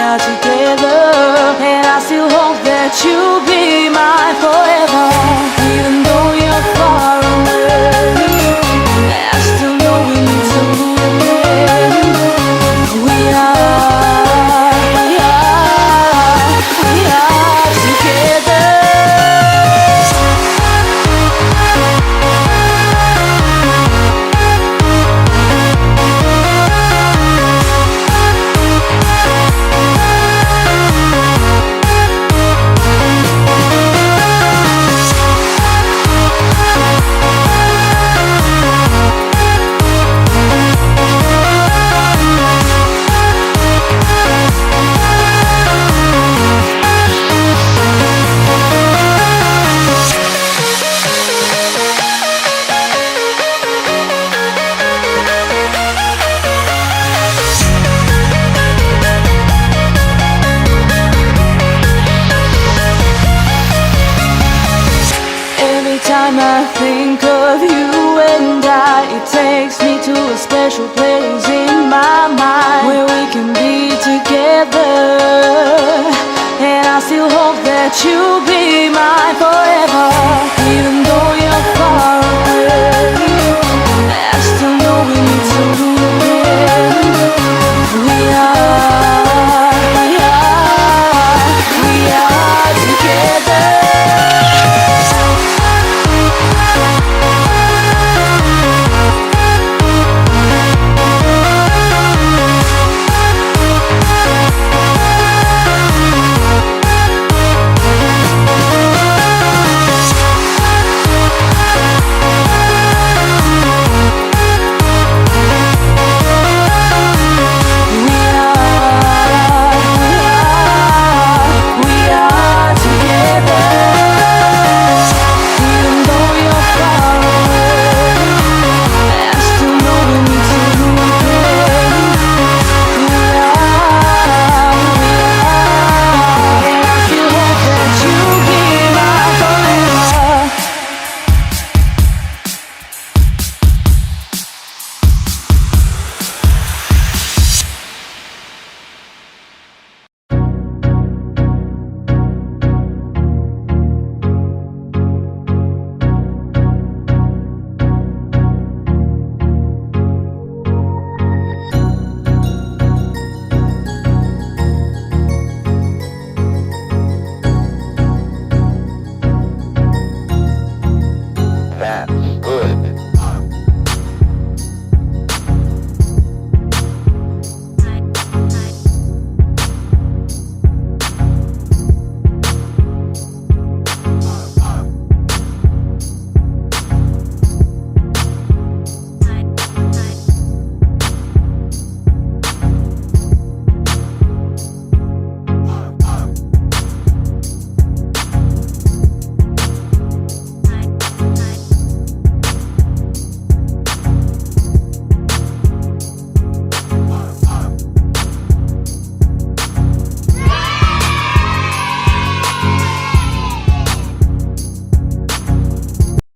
are together, and I still hope that you'll be mine forever. Even though you're far away, I still know we need to move in. We are together. Every time I think of you and it takes me to a special place in my mind where we can be together, and I still hope that you'll be mine forever.